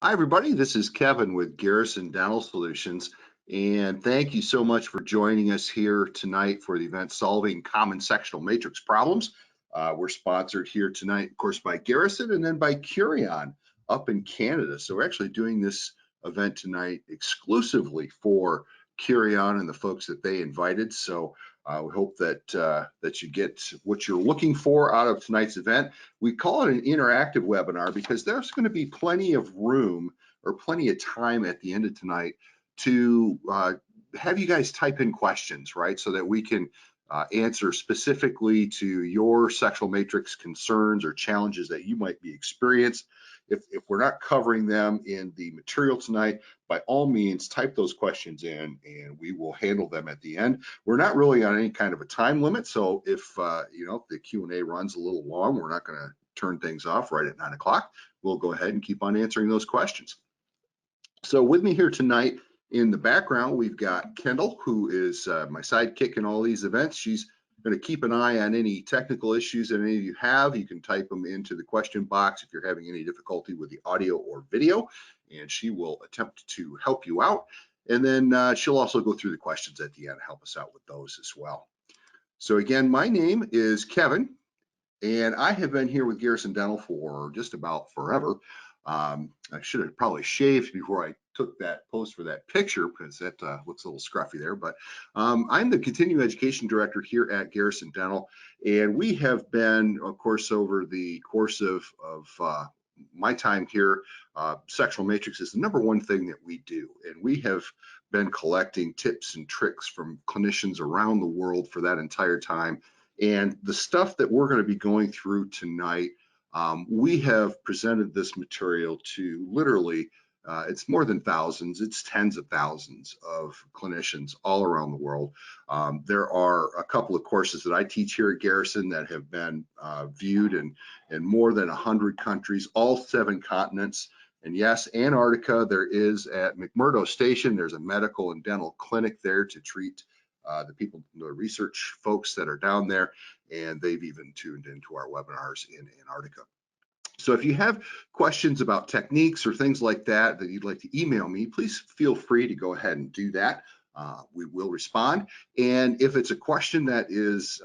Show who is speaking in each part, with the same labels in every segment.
Speaker 1: Hi, everybody. This is Kevin with Garrison Dental Solutions. And thank you so much for joining us here tonight for the event Solving Common Sectional Matrix Problems. We're sponsored here tonight, of course, by Garrison and then by Curion up in Canada. So we're actually doing this event tonight exclusively for Curion and the folks that they invited. So we hope that you get what you're looking for out of tonight's event. We call it an interactive webinar because there's going to be plenty of room or plenty of time at the end of tonight to have you guys type in questions, right? So that we can answer specifically to your sectional matrix concerns or challenges that you might be experiencing. If we're not covering them in the material tonight, by all means, type those questions in and we will handle them at the end. We're not really on any kind of a time limit, so if if the Q&A runs a little long, we're not going to turn things off right at 9 o'clock. We'll go ahead and keep on answering those questions. So with me here tonight in the background, we've got Kendall, who is my sidekick in all these events. She's going to keep an eye on any technical issues that any of you have. You can type them into the question box if you're having any difficulty with the audio or video, and she will attempt to help you out. And then she'll also go through the questions at the end, help us out with those as well. So again, my name is Kevin, and I have been here with Garrison Dental for just about forever. I should have probably shaved before I took that post for that picture because that looks a little scruffy there, but I'm the continuing education director here at Garrison Dental, and we have been, of course, over the course of my time here, sectional matrix is the number one thing that we do, and we have been collecting tips and tricks from clinicians around the world for that entire time. And the stuff that we're going to be going through tonight, we have presented this material to literally, it's more than thousands, it's tens of thousands of clinicians all around the world. There are a couple of courses that I teach here at Garrison that have been viewed in more than 100 countries, all 7 continents. And yes, Antarctica, there is at McMurdo Station, there's a medical and dental clinic there to treat the people, the research folks that are down there, and they've even tuned into our webinars in Antarctica. So if you have questions about techniques or things like that that you'd like to email me, please feel free to go ahead and do that. We will respond. And if it's a question that is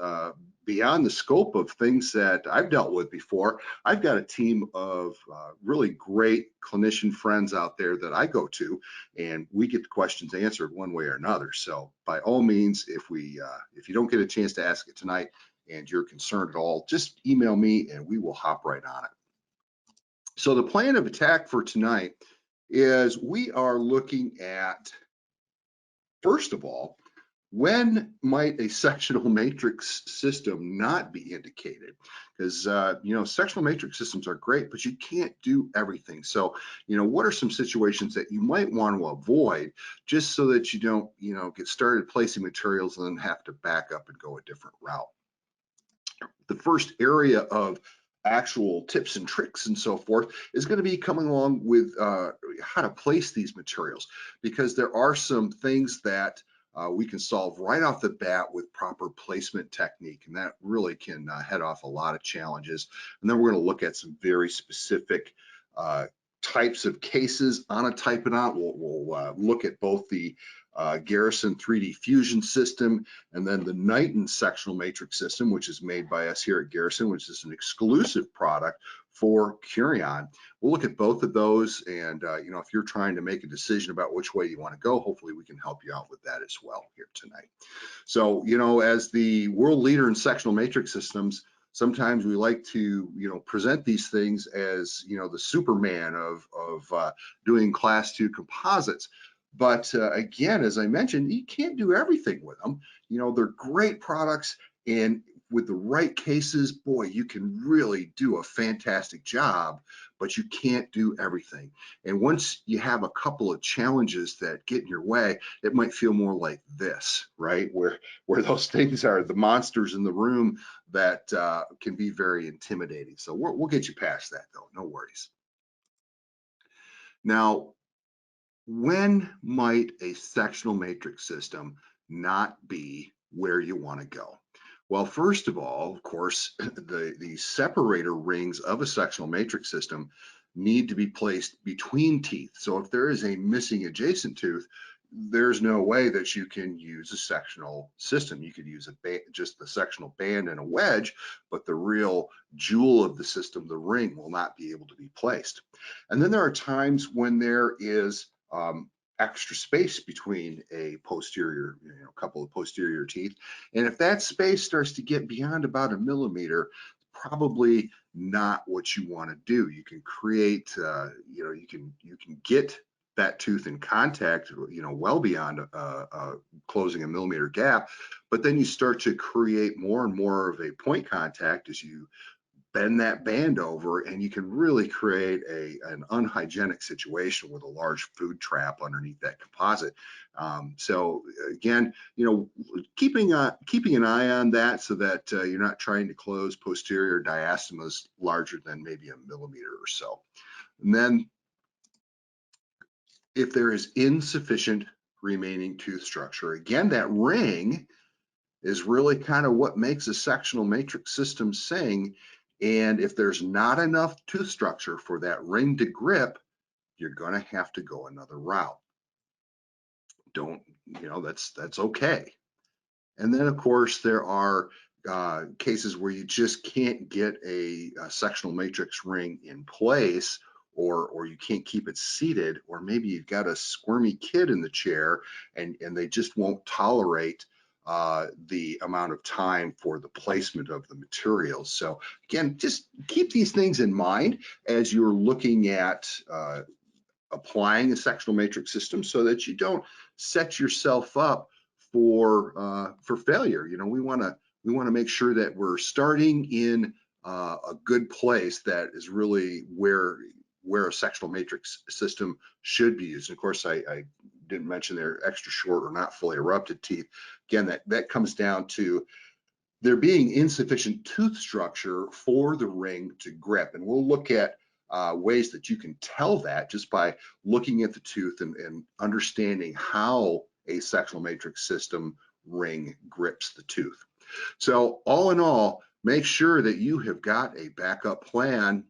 Speaker 1: beyond the scope of things that I've dealt with before, I've got a team of really great clinician friends out there that I go to, and we get the questions answered one way or another. So by all means, if you don't get a chance to ask it tonight and you're concerned at all, just email me and we will hop right on it. So the plan of attack for tonight is we are looking at, first of all, when might a sectional matrix system not be indicated? Because sectional matrix systems are great, but you can't do everything. So what are some situations that you might want to avoid, just so that you don't get started placing materials and then have to back up and go a different route? The first area of actual tips and tricks and so forth is going to be coming along with how to place these materials, because there are some things that we can solve right off the bat with proper placement technique, and that really can head off a lot of challenges. And then we're going to look at some very specific types of cases on a type it out. We'll look at both the Garrison 3D Fusion system and then the Knighton sectional matrix system, which is made by us here at Garrison, which is an exclusive product for Curion. We'll look at both of those, and if you're trying to make a decision about which way you want to go, hopefully we can help you out with that as well here tonight. So as the world leader in sectional matrix systems, sometimes we like to present these things as the Superman of doing class 2 composites. But again, as I mentioned, you can't do everything with them. They're great products, and with the right cases, boy, you can really do a fantastic job, but you can't do everything. And once you have a couple of challenges that get in your way, it might feel more like this, right? Where those things are the monsters in the room that can be very intimidating. So we'll get you past that, though, no worries. Now, when might a sectional matrix system not be where you want to go? Well, first of all, of course, the separator rings of a sectional matrix system need to be placed between teeth. So if there is a missing adjacent tooth, there's no way that you can use a sectional system. You could use just the sectional band and a wedge, but the real jewel of the system, the ring, will not be able to be placed. And then there are times when there is extra space between a posterior, couple of posterior teeth. And if that space starts to get beyond about 1 millimeter, probably not what you want to do. You can create, you can get that tooth in contact, well beyond closing 1 millimeter gap, but then you start to create more and more of a point contact as you bend that band over, and you can really create an unhygienic situation with a large food trap underneath that composite. So again, keeping an eye on that so that you're not trying to close posterior diastemas larger than maybe 1 millimeter or so. And then if there is insufficient remaining tooth structure, again, that ring is really kind of what makes a sectional matrix system sing. And if there's not enough tooth structure for that ring to grip, you're going to have to go another route. That's okay. And then of course there are cases where you just can't get a sectional matrix ring in place, or you can't keep it seated, or maybe you've got a squirmy kid in the chair and they just won't tolerate the amount of time for the placement of the materials. So again, just keep these things in mind as you're looking at applying a sectional matrix system so that you don't set yourself up for failure. We want to make sure that we're starting in a good place that is really where a sectional matrix system should be used. And of course, I didn't mention their extra short or not fully erupted teeth. Again, that comes down to there being insufficient tooth structure for the ring to grip. And we'll look at ways that you can tell that just by looking at the tooth and understanding how a sectional matrix system ring grips the tooth. So all in all, make sure that you have got a backup plan.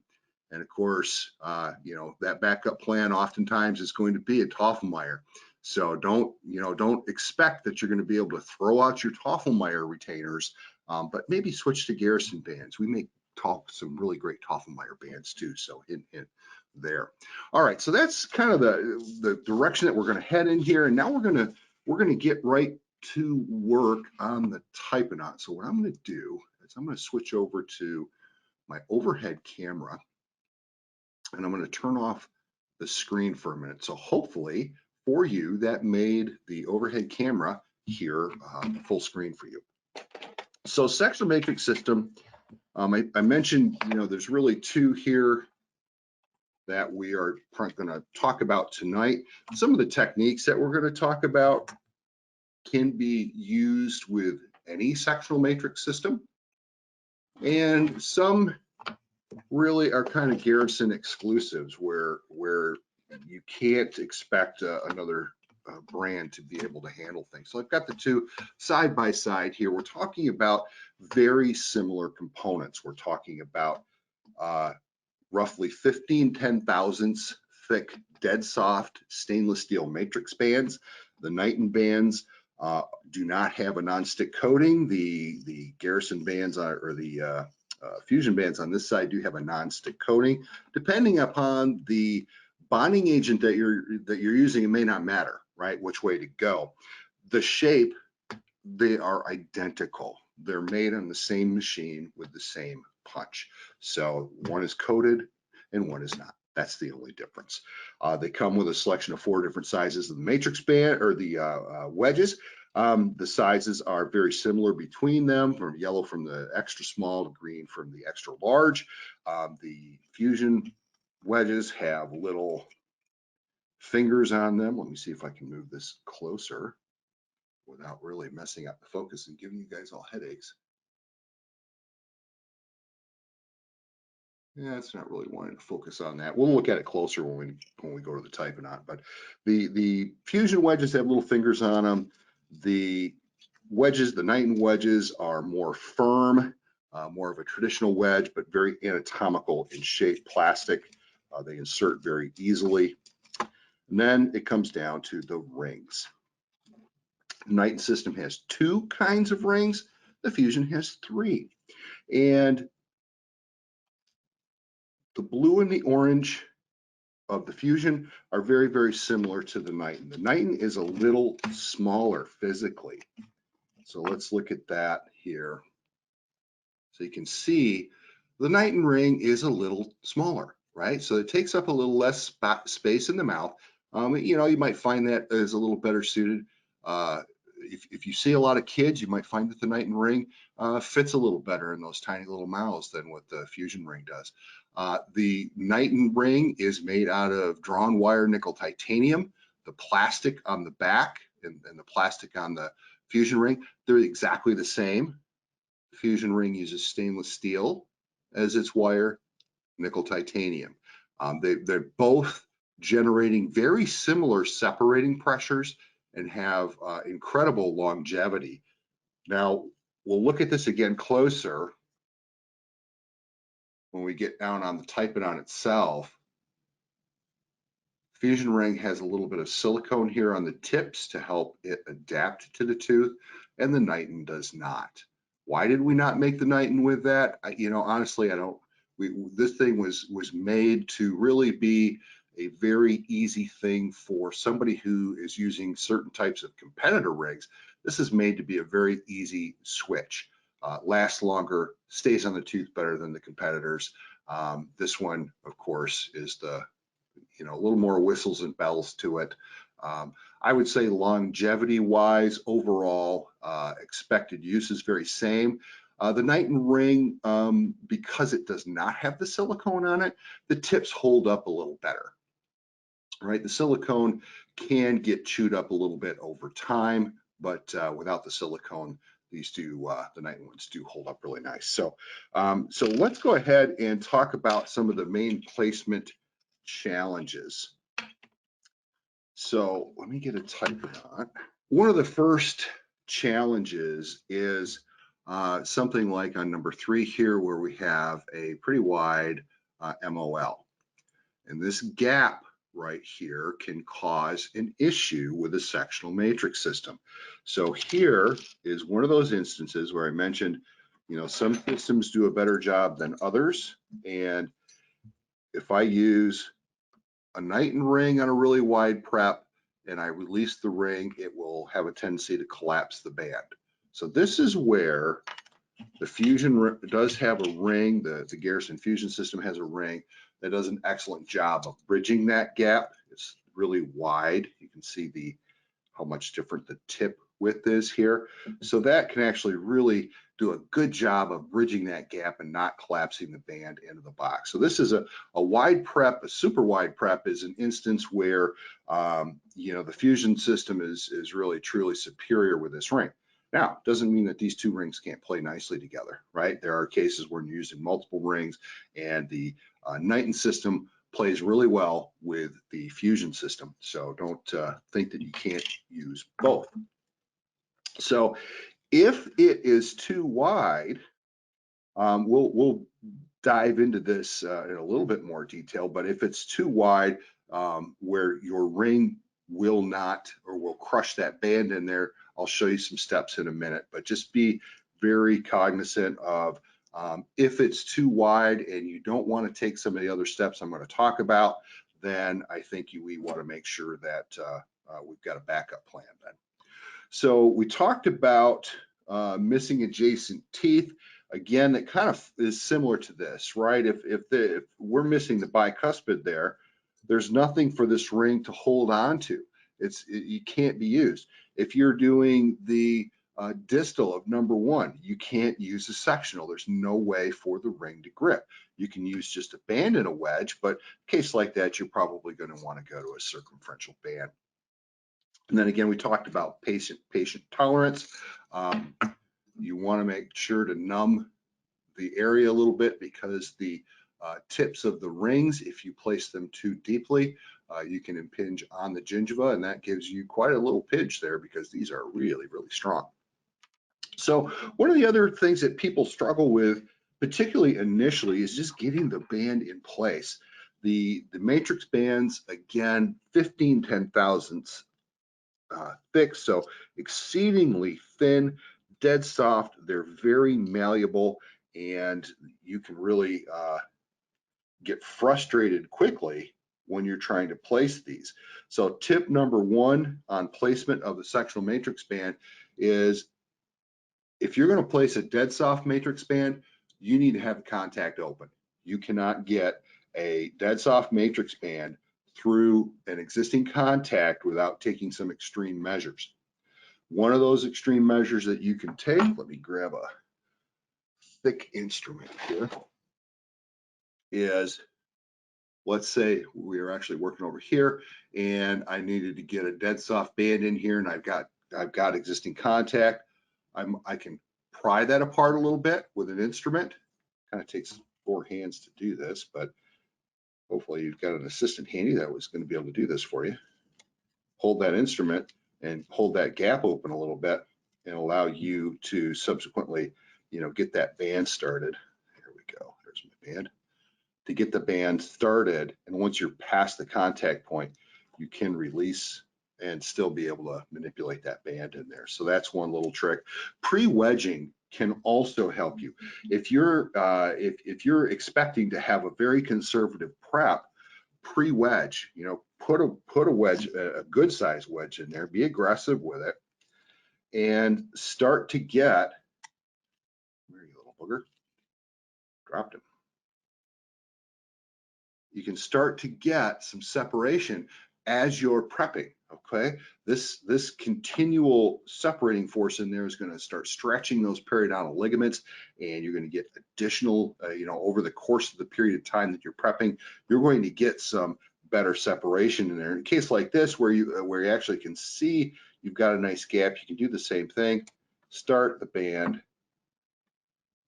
Speaker 1: And of course, that backup plan oftentimes is going to be a Tafelmeyer. So don't expect that you're going to be able to throw out your Tafelmeyer retainers, but maybe switch to Garrison bands. We make some really great Tafelmeyer bands too. So in there. All right, so that's kind of the direction that we're going to head in here. And now we're going to get right to work on the Typinot. So what I'm going to do is I'm going to switch over to my overhead camera, and I'm going to turn off the screen for a minute. So hopefully for you, that made the overhead camera here full screen for you. So sectional matrix system, I mentioned, there's really two here that we are going to talk about tonight. Some of the techniques that we're going to talk about can be used with any sectional matrix system, and some really are kind of Garrison exclusives where you can't expect another brand to be able to handle things. So I've got the two side by side here. We're talking about very similar components. We're talking about roughly 15 10,000ths thick, dead soft stainless steel matrix bands. The Knighton bands do not have a non-stick coating. The Garrison bands or the Fusion bands on this side do have a non-stick coating. Depending upon the bonding agent that you're using, it may not matter, right, which way to go. The shape, they are identical. They're made on the same machine with the same punch. So one is coated and one is not. That's the only difference. They come with a selection of 4 different sizes of the matrix band or the wedges. The sizes are very similar between them, from yellow from the extra small to green from the extra large. The Fusion wedges have little fingers on them. Let me see if I can move this closer without really messing up the focus and giving you guys all headaches. Yeah, it's not really wanting to focus on that. We'll look at it closer when we go to the Typinot. But the Fusion wedges have little fingers on them. The wedges, the Knighton wedges, are more firm, more of a traditional wedge, but very anatomical in shape, plastic. They insert very easily. And then it comes down to the rings. The Knighton system has 2 kinds of rings. The Fusion has 3. And the blue and the orange of the Fusion are very, very similar to the Knighton. The Knighton is a little smaller physically. So let's look at that here. So you can see the Knighton ring is a little smaller, right? So it takes up a little less space in the mouth. You know, you might find that is a little better suited. If you see a lot of kids, you might find that the Knighton ring fits a little better in those tiny little mouths than what the Fusion ring does. The Knighton ring is made out of drawn wire nickel titanium. The plastic on the back and the plastic on the Fusion ring, they're exactly the same. The Fusion ring uses stainless steel as its wire, nickel titanium. They're both generating very similar separating pressures and have incredible longevity. Now, we'll look at this again closer when we get down on the Type-It on itself. Fusion ring has a little bit of silicone here on the tips to help it adapt to the tooth, and the Knighton does not. Why did we not make the Knighton with that? You know, honestly, I don't. This thing was made to really be a very easy thing for somebody who is using certain types of competitor rings. This is made to be a very easy switch. Lasts longer, stays on the tooth better than the competitors. This one, of course, is the, you know, a little more whistles and bells to it. I would say longevity wise, overall, expected use is very same. The Knighton ring, because it does not have the silicone on it, the tips hold up a little better, right? The silicone can get chewed up a little bit over time, but without the silicone, these do, the Knighton ones do hold up really nice. So, so let's go ahead and talk about some of the main placement challenges. So let me get a Type-It on. One of the first challenges is something like on number 3 here, where we have a pretty wide MOL. And this gap right here can cause an issue with a sectional matrix system. So here is one of those instances where I mentioned, you know, some systems do a better job than others. And if I use a Knighton ring on a really wide prep and I release the ring, it will have a tendency to collapse the band. So this is where the Fusion does have a ring. The Garrison Fusion system has a ring that does an excellent job of bridging that gap. It's really wide. You can see how much different the tip width is here. So that can actually really do a good job of bridging that gap and not collapsing the band into the box. So this is a wide prep. A super wide prep is an instance where you know, the Fusion system is really truly superior with this ring. Now, doesn't mean that these 2 rings can't play nicely together, right? There are cases where you're using multiple rings, and the Knighton system plays really well with the Fusion system. So don't think that you can't use both. So if it is too wide, we'll dive into this in a little bit more detail, but if it's too wide, where your ring will not, or will crush that band in there, I'll show you some steps in a minute, but just be very cognizant of if it's too wide and you don't want to take some of the other steps I'm going to talk about, then I think we want to make sure that we've got a backup plan then. So we talked about missing adjacent teeth. Again, that kind of is similar to this, right? If we're missing the bicuspid there, there's nothing for this ring to hold on to. It can't be used. If you're doing the distal of number 1, you can't use a sectional. There's no way for the ring to grip. You can use just a band and a wedge, but in a case like that, you're probably going to want to go to a circumferential band. And then again, we talked about patient tolerance. You want to make sure to numb the area a little bit, because the tips of the rings, if you place them too deeply, you can impinge on the gingiva, and that gives you quite a little pinch there, because these are really, really strong. So one of the other things that people struggle with, particularly initially, is just getting the band in place. The matrix bands, again, 15 10,000ths thick, so exceedingly thin, dead soft. They're very malleable, and you can really get frustrated quickly when you're trying to place these. So tip number one on placement of the sectional matrix band is, if you're going to place a dead soft matrix band, you need to have the contact open. You cannot get a dead soft matrix band through an existing contact without taking some extreme measures. One of those extreme measures that you can take, let me grab a thick instrument here, is, let's say we are actually working over here and I needed to get a dead soft band in here, and I've got existing contact. I can pry that apart a little bit with an instrument. Kind of takes 4 hands to do this, but hopefully you've got an assistant handy that was going to be able to do this for you. Hold that instrument and hold that gap open a little bit and allow you to subsequently, get that band started. Here we go. There's my band. To get the band started, and once you're past the contact point, you can release and still be able to manipulate that band in there. So that's one little trick. Pre-wedging can also help you. If you're expecting to have a very conservative prep, pre-wedge, put a wedge, a good size wedge in there, be aggressive with it, and start to get, where are you, little booger? Dropped him. You can start to get some separation as you're prepping, okay? This continual separating force in there is going to start stretching those periodontal ligaments, and you're going to get additional, over the course of the period of time that you're prepping, you're going to get some better separation in there. In a case like this, where you actually can see you've got a nice gap, you can do the same thing. Start the band,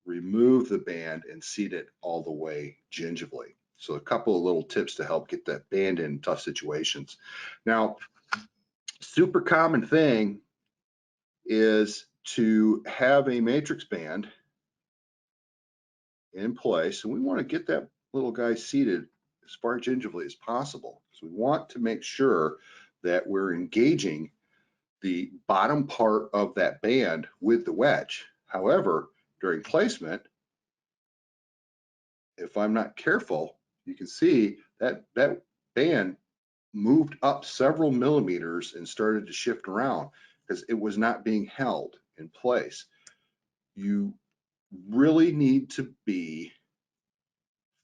Speaker 1: remove the band, and seat it all the way gingivally. So a couple of little tips to help get that band in tough situations. Now, super common thing is to have a matrix band in place, and we want to get that little guy seated as far gingivally as possible. So we want to make sure that we're engaging the bottom part of that band with the wedge. However, during placement, if I'm not careful, you can see that band moved up several millimeters and started to shift around because it was not being held in place. You really need to be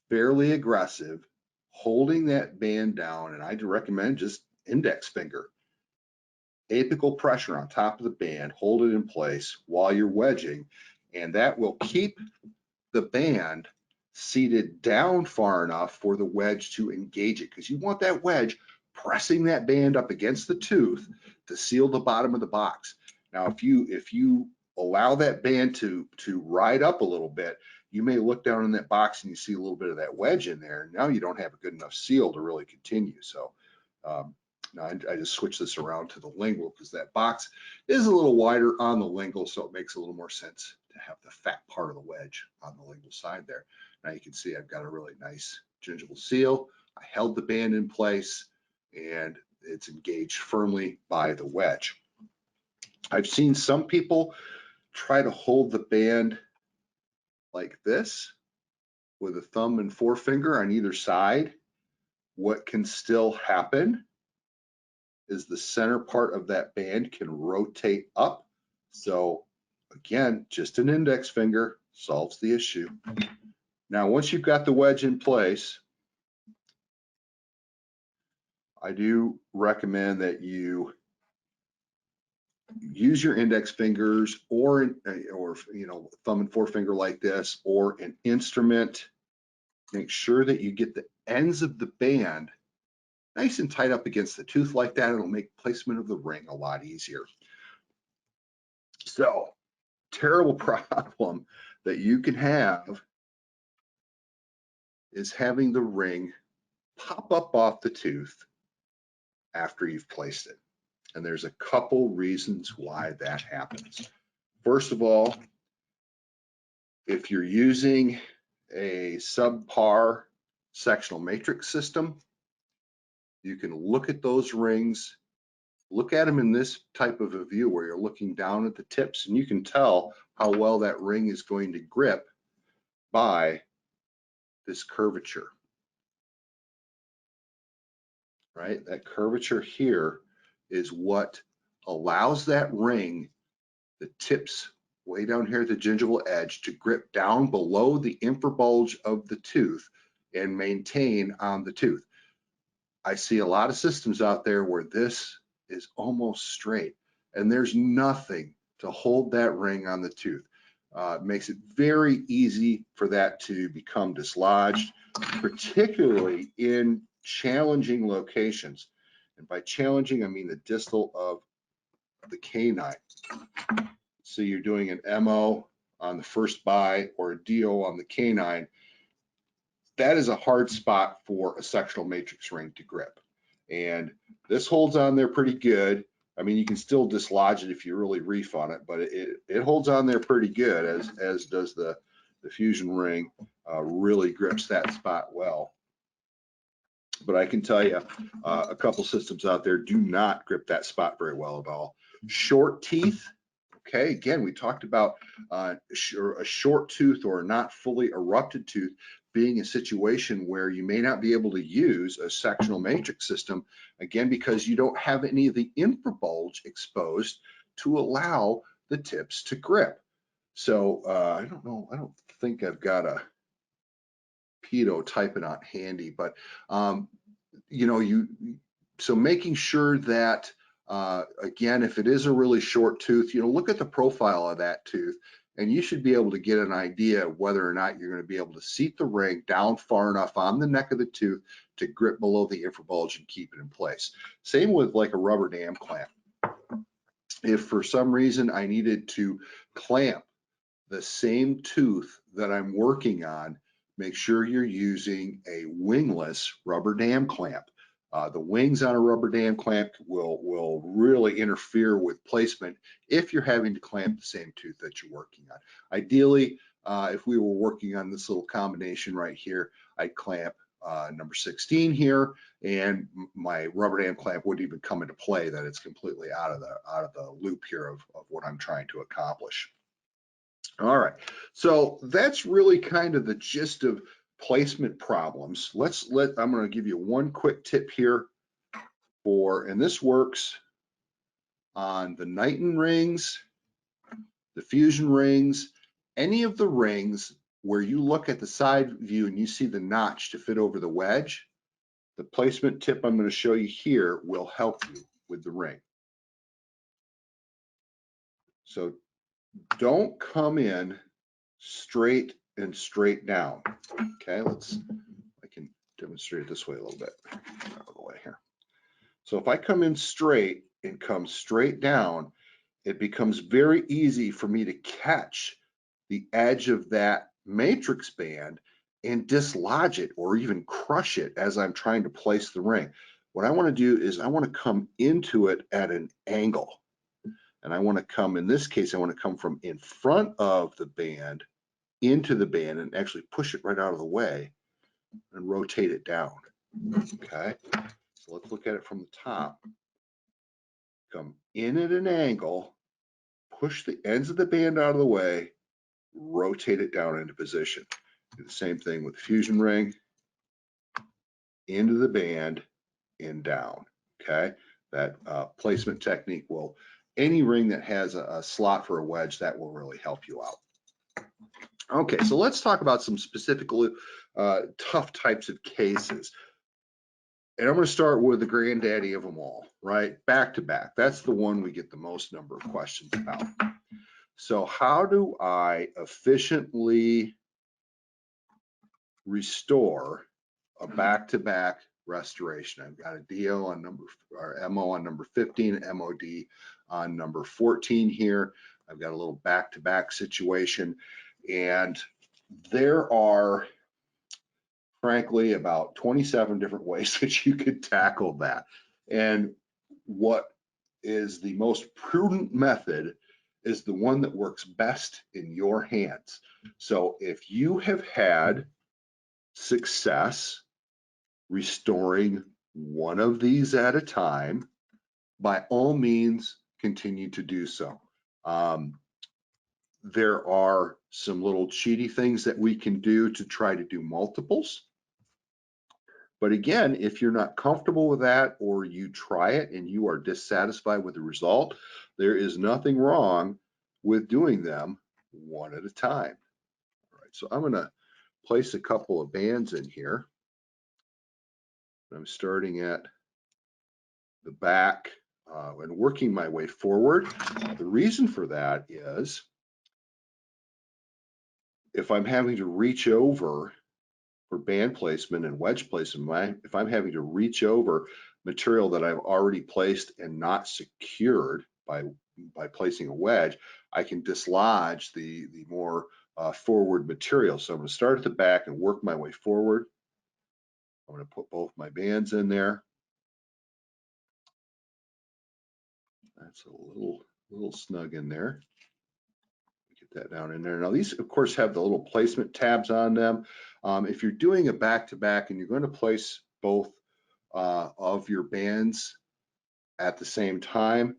Speaker 1: fairly aggressive holding that band down, and I'd recommend just index finger. Apical pressure on top of the band, hold it in place while you're wedging, and that will keep the band seated down far enough for the wedge to engage it, because you want that wedge pressing that band up against the tooth to seal the bottom of the box. Now, if you allow that band to ride up a little bit, you may look down in that box and you see a little bit of that wedge in there. Now you don't have a good enough seal to really continue. So now I just switched this around to the lingual because that box is a little wider on the lingual, so it makes a little more sense to have the fat part of the wedge on the lingual side there. Now you can see I've got a really nice gingival seal. I held the band in place and it's engaged firmly by the wedge. I've seen some people try to hold the band like this with a thumb and forefinger on either side. What can still happen is the center part of that band can rotate up. So again, just an index finger solves the issue. Now, once you've got the wedge in place, I do recommend that you use your index fingers or thumb and forefinger like this, or an instrument. Make sure that you get the ends of the band nice and tight up against the tooth like that. It'll make placement of the ring a lot easier. So, terrible problem that you can have is having the ring pop up off the tooth after you've placed it. And there's a couple reasons why that happens. First of all, if you're using a subpar sectional matrix system, you can look at those rings, look at them in this type of a view where you're looking down at the tips, and you can tell how well that ring is going to grip by this curvature, right? That curvature here is what allows that ring, the tips way down here at the gingival edge, to grip down below the infrabulge of the tooth and maintain on the tooth. I see a lot of systems out there where this is almost straight and there's nothing to hold that ring on the tooth. It makes it very easy for that to become dislodged, particularly in challenging locations. And by challenging, I mean the distal of the canine. So you're doing an MO on the first bi or a DO on the canine. That is a hard spot for a sectional matrix ring to grip. And this holds on there pretty good. I mean, you can still dislodge it if you really reef on it, but it holds on there pretty good, as does the fusion ring. Really grips that spot well. But I can tell you, a couple systems out there do not grip that spot very well at all. Short teeth. Okay, again, we talked about a short tooth or a not fully erupted tooth being a situation where you may not be able to use a sectional matrix system, again, because you don't have any of the infrabulge exposed to allow the tips to grip. So I don't know, I don't think I've got a pedo typing on handy, but you know, so making sure that again, if it is a really short tooth, you know, look at the profile of that tooth, and you should be able to get an idea of whether or not you're going to be able to seat the ring down far enough on the neck of the tooth to grip below the infrabulge and keep it in place. Same with like a rubber dam clamp. If for some reason I needed to clamp the same tooth that I'm working on, make sure you're using a wingless rubber dam clamp. The wings on a rubber dam clamp will really interfere with placement if you're having to clamp the same tooth that you're working on. Ideally, if we were working on this little combination right here, I'd clamp number 16 here, and my rubber dam clamp wouldn't even come into play. That it's completely out of the loop here of what I'm trying to accomplish. All right, so that's really kind of the gist of placement problems. I'm going to give you one quick tip here and this works on the Knighton rings, the fusion rings, any of the rings where you look at the side view and you see the notch to fit over the wedge. The placement tip I'm going to show you here will help you with the ring. So don't come in straight and straight down. Okay, I can demonstrate it this way a little bit. Out of the way here. So if I come in straight and come straight down, it becomes very easy for me to catch the edge of that matrix band and dislodge it or even crush it as I'm trying to place the ring. What I want to do is I want to come into it at an angle. And I want to come, in this case, I want to come from in front of the band into the band and actually push it right out of the way and rotate it down. Okay, so let's look at it from the top. Come in at an angle, push the ends of the band out of the way, rotate it down into position. Do the same thing with the fusion ring, into the band and down. Okay, that placement technique will, any ring that has a slot for a wedge, that will really help you out. Okay, so let's talk about some specifically tough types of cases. And I'm going to start with the granddaddy of them all, right? Back to back. That's the one we get the most number of questions about. So how do I efficiently restore a back-to-back restoration? I've got a DO on MO on number 15, MOD on number 14 here. I've got a little back-to-back situation, and there are, frankly, about 27 different ways that you could tackle that. And what is the most prudent method is the one that works best in your hands. So if you have had success restoring one of these at a time, by all means, continue to do so. There are some little cheaty things that we can do to try to do multiples. But again, if you're not comfortable with that, or you try it and you are dissatisfied with the result, there is nothing wrong with doing them one at a time. All right, so I'm going to place a couple of bands in here. I'm starting at the back and working my way forward. The reason for that is if I'm having to reach over for band placement and wedge placement, if I'm having to reach over material that I've already placed and not secured by placing a wedge, I can dislodge the more forward material. So I'm going to start at the back and work my way forward. I'm going to put both my bands in there. That's a little snug in there. Get that down in there. Now these, of course, have the little placement tabs on them. If you're doing a back-to-back and you're going to place both of your bands at the same time,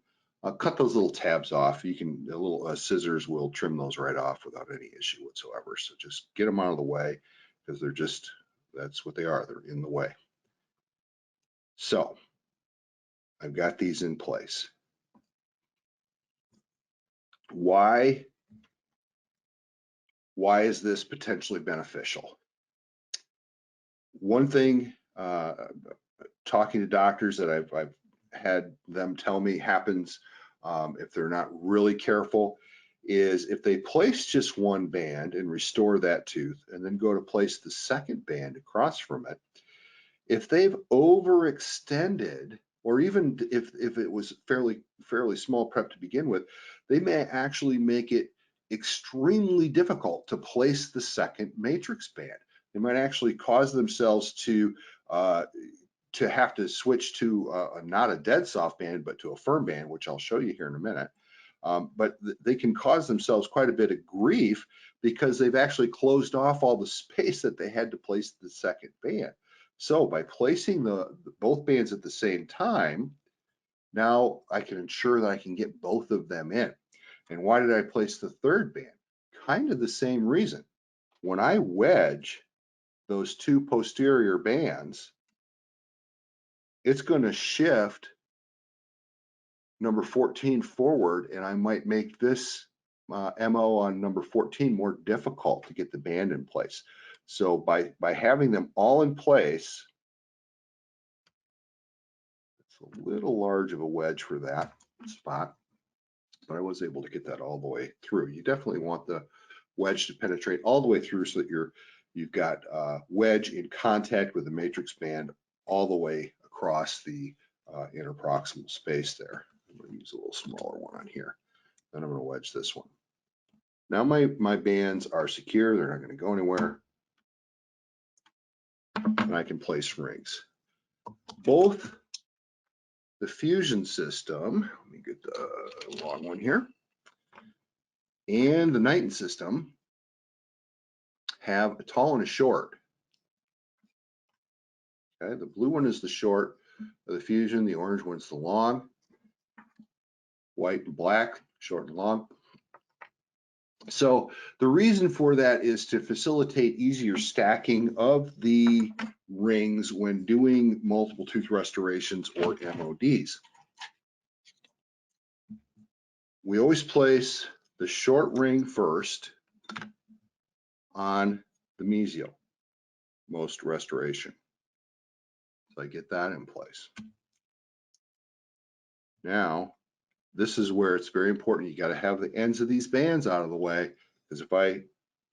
Speaker 1: cut those little tabs off. You can, the little scissors will trim those right off without any issue whatsoever. So just get them out of the way, because they're just, that's what they are. They're in the way. So I've got these in place. Why is this potentially beneficial? One thing, talking to doctors that I've had them tell me happens if they're not really careful, is if they place just one band and restore that tooth and then go to place the second band across from it, if they've overextended, or even if it was fairly small prep to begin with, they may actually make it extremely difficult to place the second matrix band. They might actually cause themselves to have to switch to not a dead soft band, but to a firm band, which I'll show you here in a minute. But they can cause themselves quite a bit of grief because they've actually closed off all the space that they had to place the second band. So by placing both bands at the same time, now I can ensure that I can get both of them in. And why did I place the third band? Kind of the same reason. When I wedge those two posterior bands, it's going to shift number 14 forward, and I might make this MO on number 14 more difficult to get the band in place. So by having them all in place, it's a little large of a wedge for that spot, but I was able to get that all the way through. You definitely want the wedge to penetrate all the way through so that you've got wedge in contact with the matrix band all the way across the interproximal space there. I'm going to use a little smaller one on here. Then I'm going to wedge this one. Now my bands are secure. They're not going to go anywhere. And I can place rings. Both the fusion system, let me get the long one here, and the Knighton system have a tall and a short. Okay, the blue one is the short of the fusion, the orange one's the long, white and black, short and long. So the reason for that is to facilitate easier stacking of the rings when doing multiple tooth restorations or MODs. We always place the short ring first on the mesial, most restoration. So I get that in place. Now, this is where it's very important. You got to have the ends of these bands out of the way, because if I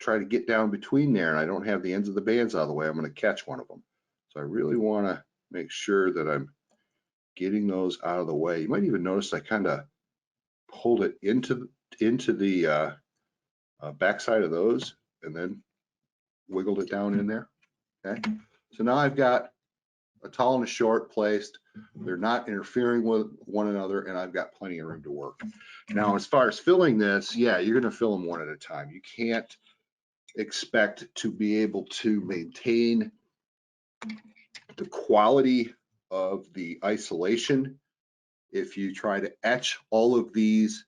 Speaker 1: try to get down between there and I don't have the ends of the bands out of the way, I'm going to catch one of them. So I really want to make sure that I'm getting those out of the way. You might even notice I kind of pulled it into the backside of those and then wiggled it down in there. Okay, so now I've got a tall and a short placed. They're not interfering with one another, and I've got plenty of room to work. Now, as far as filling this, yeah, you're going to fill them one at a time. You can't expect to be able to maintain the quality of the isolation if you try to etch all of these,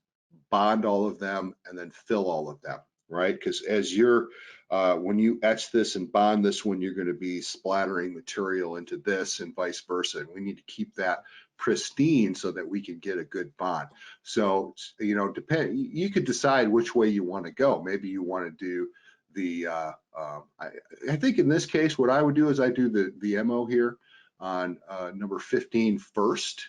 Speaker 1: bond all of them, and then fill all of them, right? Because as you're, when you etch this and bond this one, you're going to be splattering material into this and vice versa. And we need to keep that pristine so that we can get a good bond. So, you know, you could decide which way you want to go. Maybe you want to do the, I think in this case, what I would do is I do the MO here on number 15 first,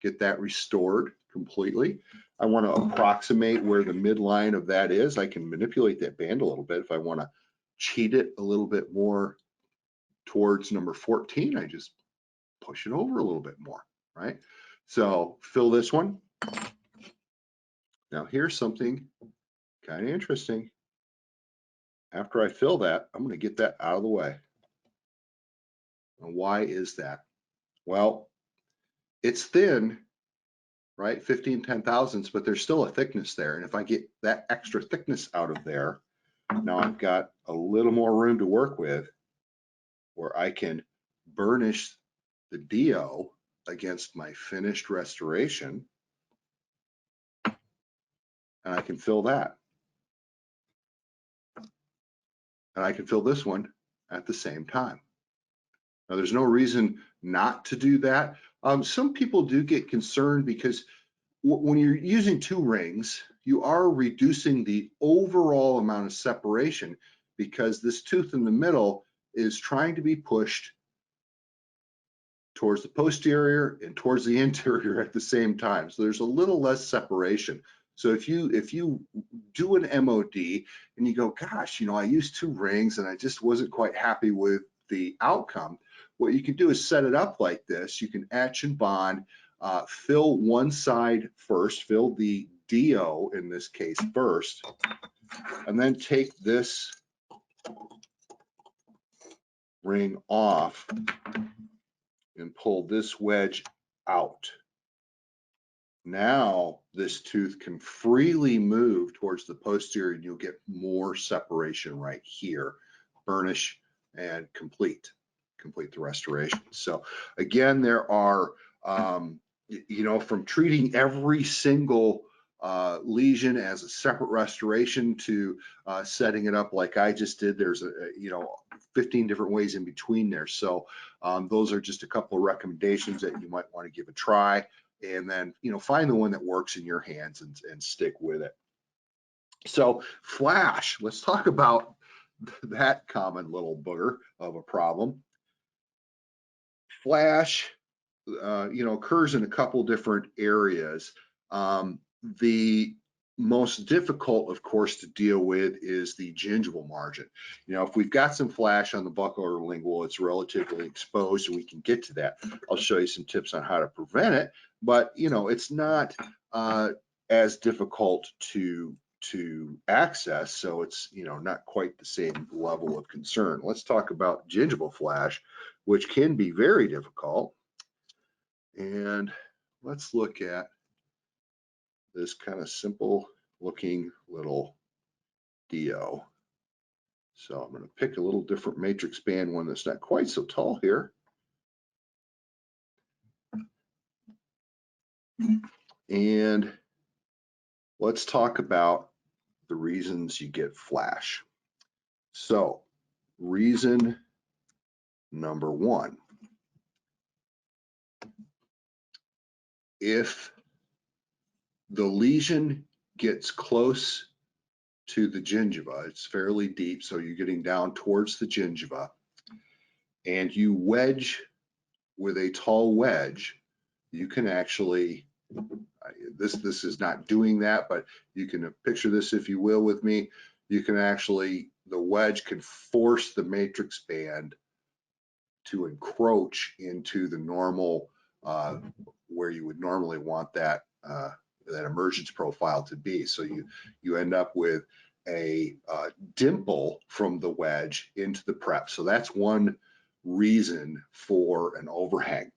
Speaker 1: get that restored completely. I want to approximate where the midline of that is. I can manipulate that band a little bit. If I want to cheat it a little bit more towards number 14, I just push it over a little bit more, right? So fill this one. Now here's something kind of interesting. After I fill that, I'm going to get that out of the way. And why is that? Well, it's thin, right? 15/10,000ths, but there's still a thickness there. And if I get that extra thickness out of there, now I've got a little more room to work with where I can burnish the DO against my finished restoration. And I can fill that. And I can fill this one at the same time. Now, there's no reason not to do that. Some people do get concerned because when you're using two rings, you are reducing the overall amount of separation because this tooth in the middle is trying to be pushed towards the posterior and towards the interior at the same time. So there's a little less separation. So if you do an MOD and you go, gosh, you know, I used two rings and I just wasn't quite happy with the outcome, what you can do is set it up like this. You can etch and bond, fill one side first, fill the DO in this case first, and then take this ring off and pull this wedge out. Now this tooth can freely move towards the posterior and you'll get more separation right here. Burnish and complete the restoration. So again, there are, you know, from treating every single lesion as a separate restoration to setting it up like I just did, there's you know, 15 different ways in between there. So those are just a couple of recommendations that you might want to give a try, and then, you know, find the one that works in your hands and stick with it. So flash, let's talk about that common little booger of a problem. Flash, you know, occurs in a couple different areas. The most difficult, of course, to deal with is the gingival margin. You know, if we've got some flash on the buccal or lingual, it's relatively exposed, and we can get to that. I'll show you some tips on how to prevent it, but you know, it's not as difficult to access, so it's, you know, not quite the same level of concern. Let's talk about gingival flash, which can be very difficult. And let's look at this kind of simple looking little DO. So I'm going to pick a little different matrix band, one that's not quite so tall here. And let's talk about the reasons you get flash. So reason number one, if the lesion gets close to the gingiva, it's fairly deep, so you're getting down towards the gingiva, and you wedge with a tall wedge, you can actually, this is not doing that, but you can picture this, if you will, with me. You can actually, the wedge can force the matrix band to encroach into the normal, where you would normally want that that emergence profile to be. So you end up with a dimple from the wedge into the prep. So that's one reason for an overhang.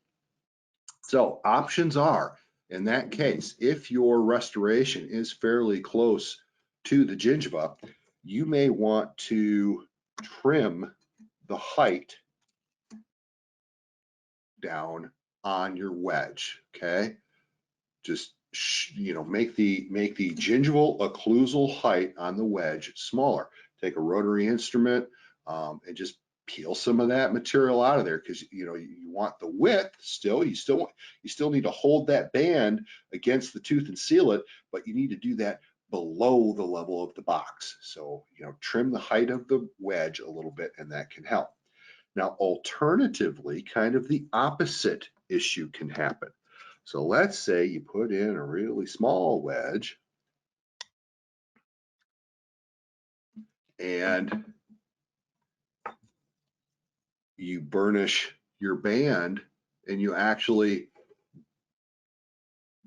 Speaker 1: So options are, in that case, if your restoration is fairly close to the gingiva, you may want to trim the height down on your wedge, okay? Just, make the gingival occlusal height on the wedge smaller. Take a rotary instrument and just peel some of that material out of there, because you want the width still. You still need to hold that band against the tooth and seal it, but you need to do that below the level of the box. So trim the height of the wedge a little bit, and that can help. Now, alternatively, kind of the opposite issue can happen. So let's say you put in a really small wedge and you burnish your band, and you actually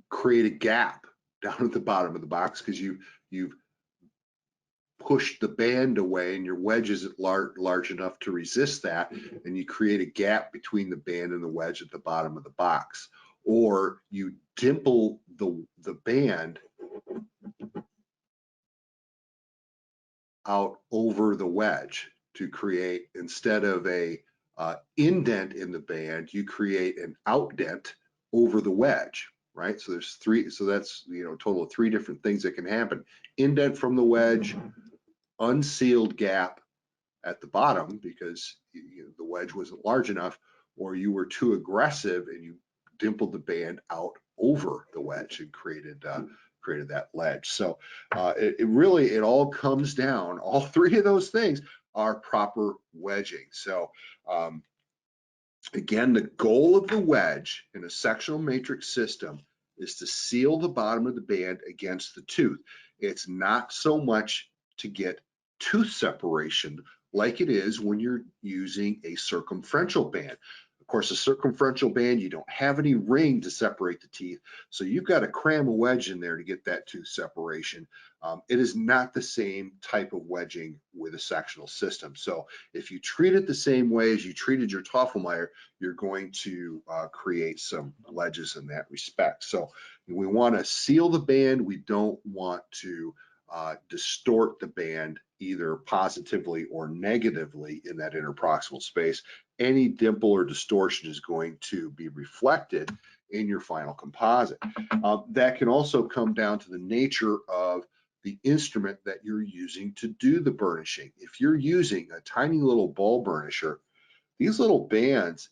Speaker 1: create a gap down at the bottom of the box because you've pushed the band away and your wedge isn't large enough to resist that, and you create a gap between the band and the wedge at the bottom of the box. Or you dimple the band out over the wedge to create, instead of a indent in the band, you create an outdent over the wedge, right? So there's three, so that's a total of three different things that can happen. Indent from the wedge, unsealed gap at the bottom because the wedge wasn't large enough, or you were too aggressive and you dimpled the band out over the wedge and created that ledge. So it all comes down, all three of those things are proper wedging. So again, the goal of the wedge in a sectional matrix system is to seal the bottom of the band against the tooth. It's not so much to get tooth separation like it is when you're using a circumferential band. Of course, a circumferential band, you don't have any ring to separate the teeth, so you've got to cram a wedge in there to get that tooth separation. It is not the same type of wedging with a sectional system. So if you treat it the same way as you treated your Toffelmeyer, you're going to create some ledges in that respect. So we want to seal the band. We don't want to distort the band either positively or negatively in that interproximal space. Any dimple or distortion is going to be reflected in your final composite. That can also come down to the nature of the instrument that you're using to do the burnishing. If you're using a tiny little ball burnisher, these little bands,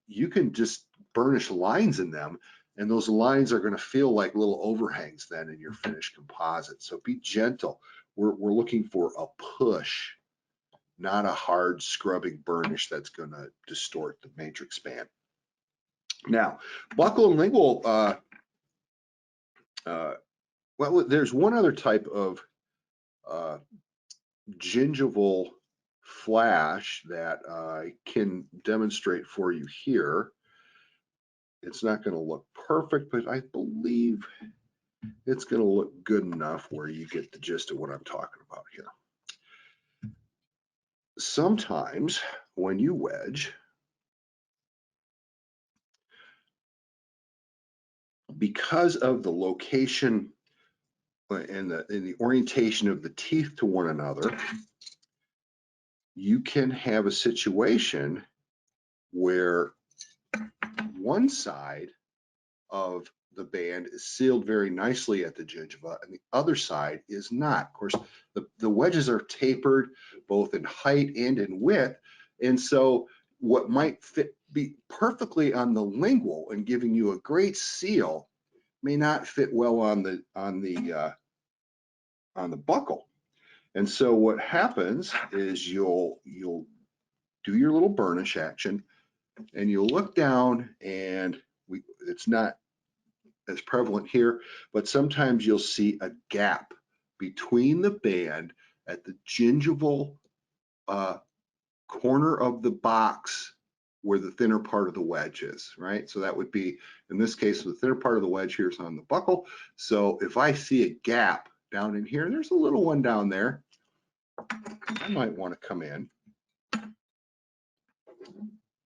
Speaker 1: you can just burnish lines in them, and those lines are going to feel like little overhangs then in your finished composite. So be gentle. We're looking for a push, not a hard scrubbing burnish that's going to distort the matrix band. Now, buccal and lingual, well, there's one other type of gingival flash that I can demonstrate for you here. It's not going to look perfect, but I believe it's going to look good enough where you get the gist of what I'm talking about here. Sometimes when you wedge, because of the location and the orientation of the teeth to one another, you can have a situation where one side of the band is sealed very nicely at the gingiva and the other side is not. Of course, the wedges are tapered both in height and in width, and so what might be perfectly on the lingual and giving you a great seal may not fit well on the buccal. And so what happens is you'll do your little burnish action, and you'll look down, and it's not as prevalent here, but sometimes you'll see a gap between the band at the gingival corner of the box where the thinner part of the wedge is, right? So that would be, in this case, the thinner part of the wedge here is on the buccal. So if I see a gap down in here, there's a little one down there, I might want to come in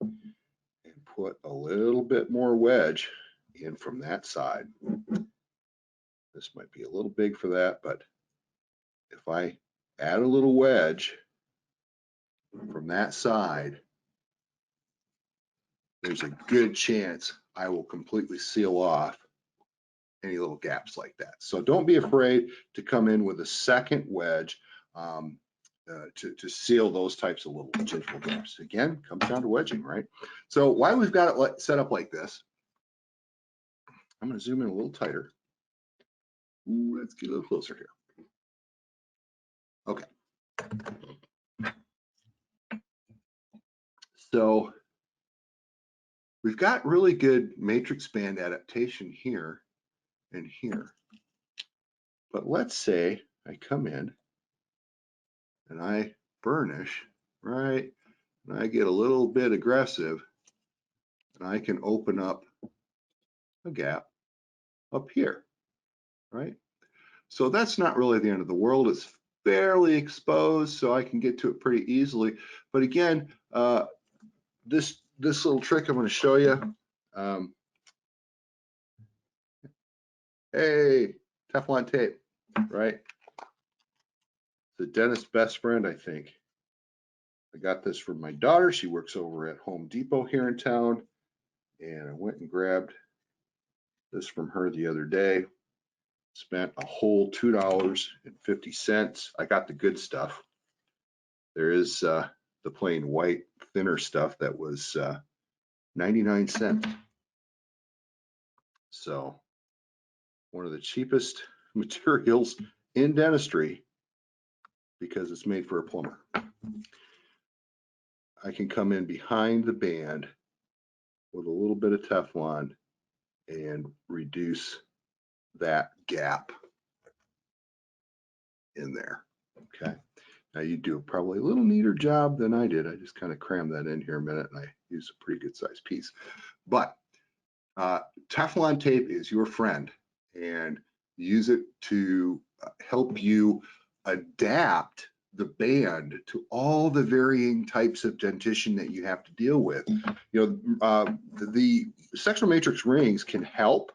Speaker 1: and put a little bit more wedge in from that side. This might be a little big for that, but if I add a little wedge from that side, there's a good chance I will completely seal off any little gaps like that. So don't be afraid to come in with a second wedge to seal those types of little gingival gaps. Again, comes down to wedging, right? So while we've got it set up like this, I'm going to zoom in a little tighter. Ooh, let's get a little closer here. Okay. So we've got really good matrix band adaptation here and here. But let's say I come in and I burnish, right? And I get a little bit aggressive and I can open up a gap up here, right? So that's not really the end of the world. It's fairly exposed, so I can get to it pretty easily. But again, this little trick I'm going to show you. Hey, Teflon tape, right? The dentist's best friend, I think. I got this from my daughter. She works over at Home Depot here in town, and I went and grabbed this from her the other day. Spent a whole $2.50. I got the good stuff. There is the plain white thinner stuff that was 99 cents. So one of the cheapest materials in dentistry because it's made for a plumber. I can come in behind the band with a little bit of Teflon and reduce that gap in there. Okay. Now you do probably a little neater job than I did. I just kind of crammed that in here a minute and I used a pretty good sized piece. But Teflon tape is your friend, and use it to help you adapt the band to all the varying types of dentition that you have to deal with. You know, the sectional matrix rings can help.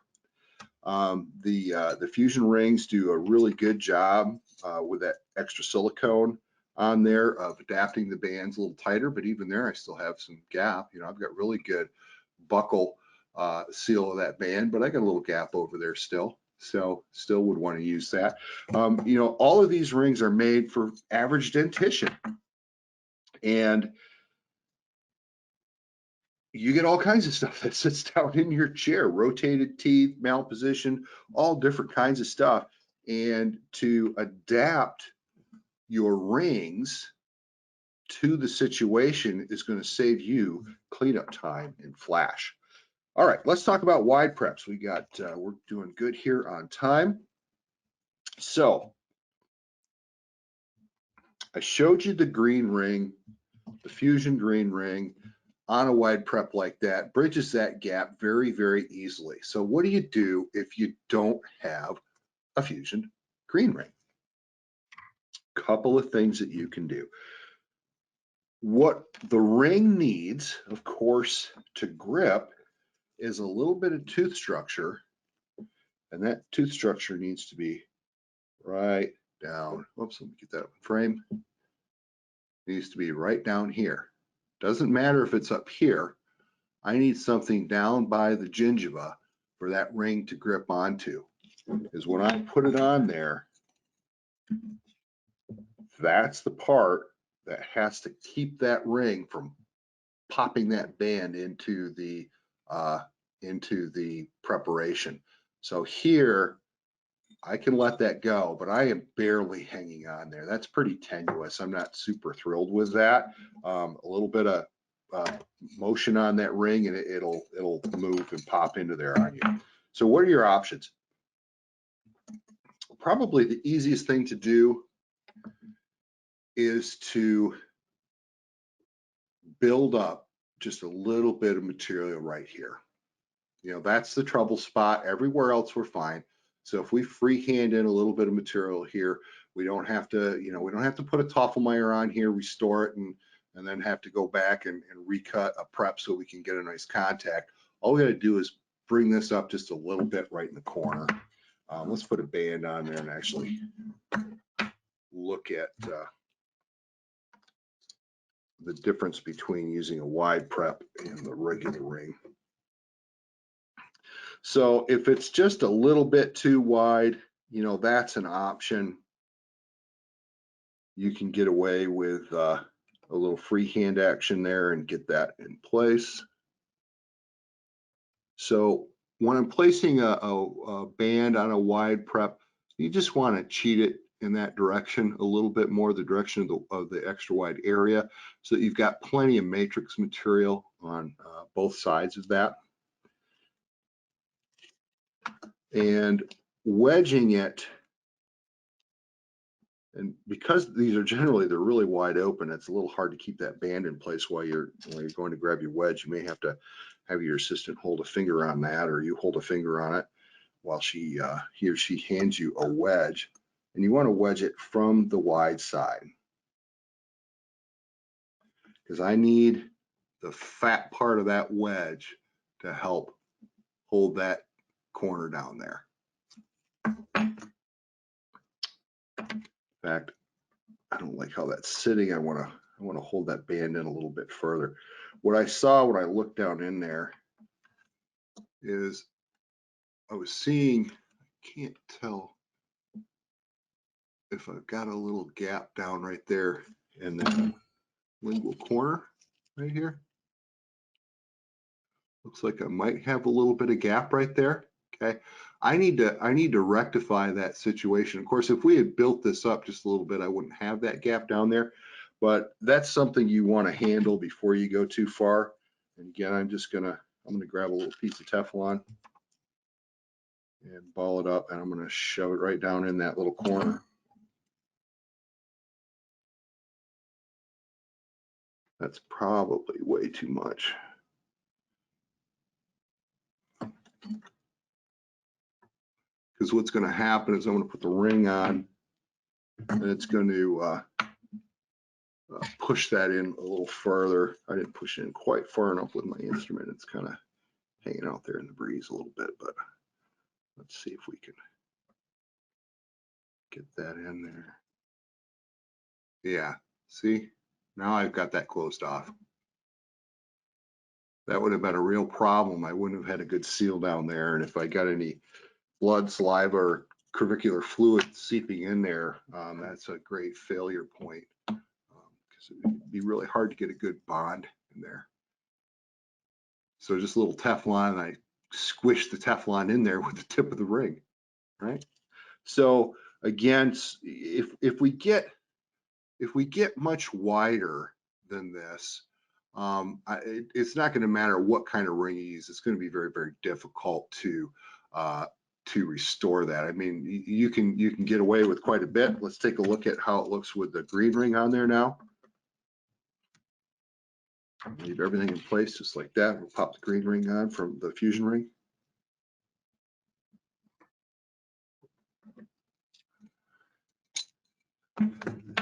Speaker 1: The fusion rings do a really good job with that extra silicone on there of adapting the bands a little tighter, but even there I still have some gap. You know, I've got really good buckle seal of that band, but I got a little gap over there still. So still would want to use that. You know, all of these rings are made for average dentition, and you get all kinds of stuff that sits down in your chair, rotated teeth, malposition, all different kinds of stuff. And to adapt your rings to the situation is going to save you cleanup time in flash. All right, let's talk about wide preps. We're doing good here on time. So I showed you the green ring, the fusion green ring on a wide prep like that, bridges that gap very, very easily. So what do you do if you don't have a fusion green ring? Couple of things that you can do. What the ring needs, of course, to grip is a little bit of tooth structure, and that tooth structure needs to be right down. Whoops, let me get that up in frame. It needs to be right down here. Doesn't matter if it's up here. I need something down by the gingiva for that ring to grip onto. Is when I put it on there, that's the part that has to keep that ring from popping that band into the preparation. So here I can let that go, but I am barely hanging on there. That's pretty tenuous. I'm not super thrilled with that. A little bit of motion on that ring and it'll move and pop into there on you. So what are your options? Probably the easiest thing to do is to build up just a little bit of material right here. You know, that's the trouble spot. Everywhere else we're fine. So if we freehand in a little bit of material here, we don't have to, you know, we don't have to put a Toffelmeyer on here, restore it, and then have to go back and recut a prep so we can get a nice contact. All we got to do is bring this up just a little bit right in the corner. Let's put a band on there and actually look at the difference between using a wide prep and the regular ring. So if it's just a little bit too wide, you know, that's an option. You can get away with a little freehand action there and get that in place. So when I'm placing a band on a wide prep, you just want to cheat it in that direction a little bit more, the direction of the extra wide area, so that you've got plenty of matrix material on both sides of that. And wedging it, and because these are generally, they're really wide open, it's a little hard to keep that band in place while you're going to grab your wedge. You may have to have your assistant hold a finger on that, or you hold a finger on it while he or she hands you a wedge. And you want to wedge it from the wide side, because I need the fat part of that wedge to help hold that corner down there. In fact, I don't like how that's sitting. I want to hold that band in a little bit further. What I saw when I looked down in there is I was seeing, I can't tell if I've got a little gap down right there in that lingual corner right here. Looks like I might have a little bit of gap right there. Okay, I need to rectify that situation. Of course, if we had built this up just a little bit, I wouldn't have that gap down there, but that's something you want to handle before you go too far. And again, I'm gonna grab a little piece of Teflon and ball it up, and I'm gonna shove it right down in that little corner. That's probably way too much. Because what's going to happen is I'm going to put the ring on, and it's going to push that in a little further. I didn't push it in quite far enough with my instrument. It's kind of hanging out there in the breeze a little bit, but let's see if we can get that in there. Yeah, see, now I've got that closed off. That would have been a real problem. I wouldn't have had a good seal down there, and if I got any blood, saliva, or curvicular fluid seeping in there, that's a great failure point, because it would be really hard to get a good bond in there. So just a little Teflon, and I squish the Teflon in there with the tip of the ring, right? So again, if we get much wider than this, it's not going to matter what kind of ring you use. It's going to be very, very difficult to restore that. I mean, you can get away with quite a bit. Let's take a look at how it looks with the green ring on there now. Leave everything in place just like that. We'll pop the green ring on from the fusion ring.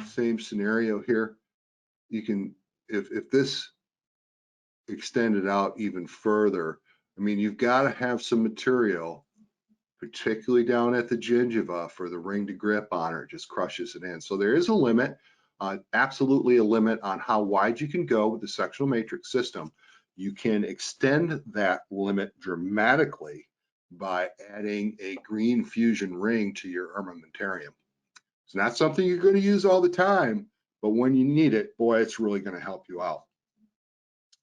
Speaker 1: Same scenario here. You can, if this extended out even further, I mean, you've got to have some material, particularly down at the gingiva, for the ring to grip on, or it just crushes it in. So there is a limit, absolutely a limit on how wide you can go with the sectional matrix system. You can extend that limit dramatically by adding a green fusion ring to your armamentarium. It's not something you're going to use all the time, but when you need it, boy, it's really going to help you out.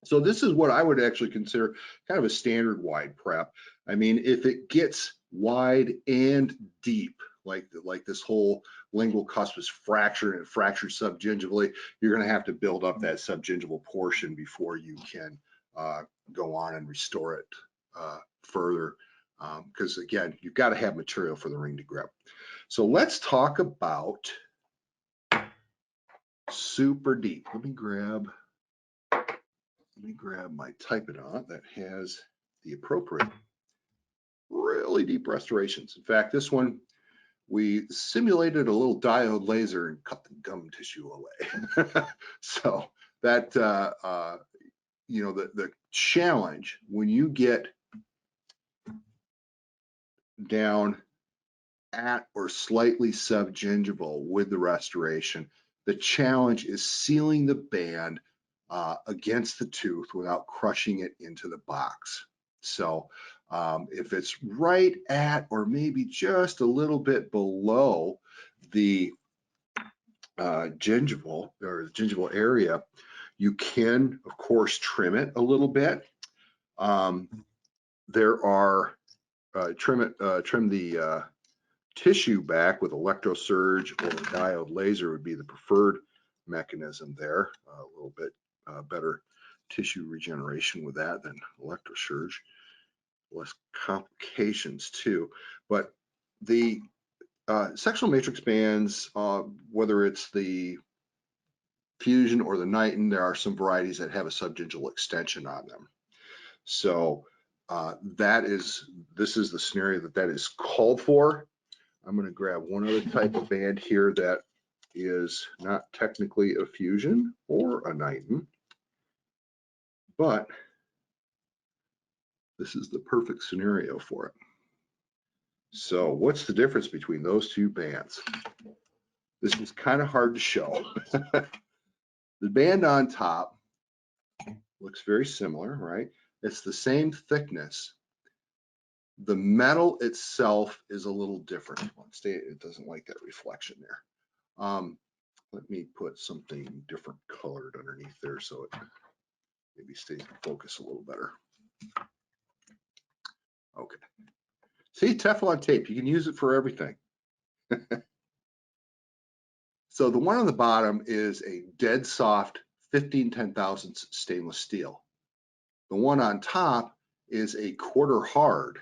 Speaker 1: So this is what I would actually consider kind of a standard wide prep. I mean, if it gets wide and deep, like this whole lingual cusp is fractured and fractured subgingivally, you're going to have to build up that subgingival portion before you can go on and restore it further. Because again, you've got to have material for the ring to grip. So let's talk about super deep. Let me grab my Typodont that has the appropriate really deep restorations. In fact, this one, we simulated a little diode laser and cut the gum tissue away. So that, you know, the challenge when you get down at or slightly subgingival with the restoration, the challenge is sealing the band against the tooth without crushing it into the box. So if it's right at or maybe just a little bit below the gingival or the gingival area, you can, of course, trim it a little bit. There are trim the tissue back with electrosurge or diode laser would be the preferred mechanism there. A little bit better tissue regeneration with that than electrosurge. Less complications too. But the sectional matrix bands, whether it's the Fusion or the Nitin, there are some varieties that have a subgingival extension on them. So this is the scenario that is called for. I'm going to grab one other type of band here that is not technically a Fusion or a Nitin, but this is the perfect scenario for it. So what's the difference between those two bands? This is kind of hard to show. The band on top looks very similar, right? It's the same thickness. The metal itself is a little different. It doesn't like that reflection there. Let me put something different colored underneath there so it maybe stays in focus a little better. Okay. See, Teflon tape, you can use it for everything. So the one on the bottom is a dead soft 15/10,000 stainless steel. The one on top is a quarter hard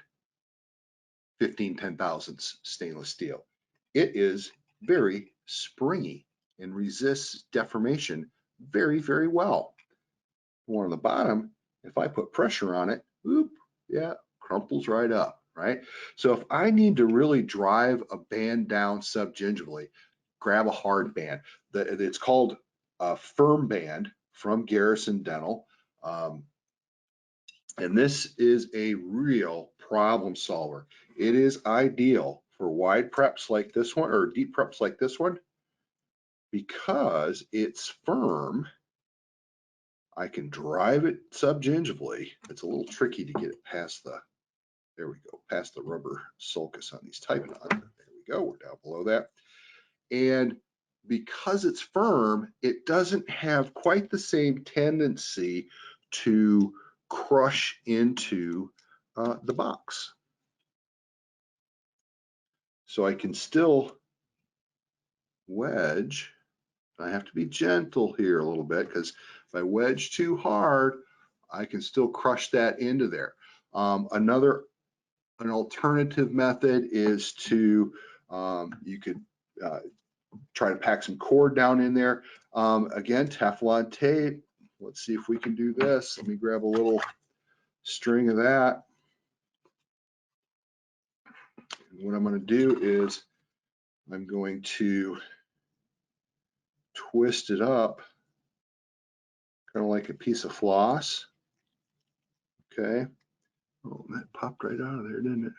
Speaker 1: 15/10,000 stainless steel. It is very springy and resists deformation very, very well. The one on the bottom, if I put pressure on it, whoop, yeah, crumples right up, right? So if I need to really drive a band down subgingivally, grab a hard band. It's called a firm band from Garrison Dental. And this is a real problem solver. It is ideal for wide preps like this one or deep preps like this one because it's firm. I can drive it subgingivally. It's a little tricky to get it past the, there we go, past the rubber sulcus on these typing on. There we go, we're down below that. And because it's firm, it doesn't have quite the same tendency to crush into the box. So I can still wedge. I have to be gentle here a little bit because if I wedge too hard, I can still crush that into there. An alternative method is to, you could try to pack some cord down in there. Again, Teflon tape. Let's see if we can do this. Let me grab a little string of that. And what I'm going to do is I'm going to twist it up kind of like a piece of floss. Okay. Oh, that popped right out of there, didn't it?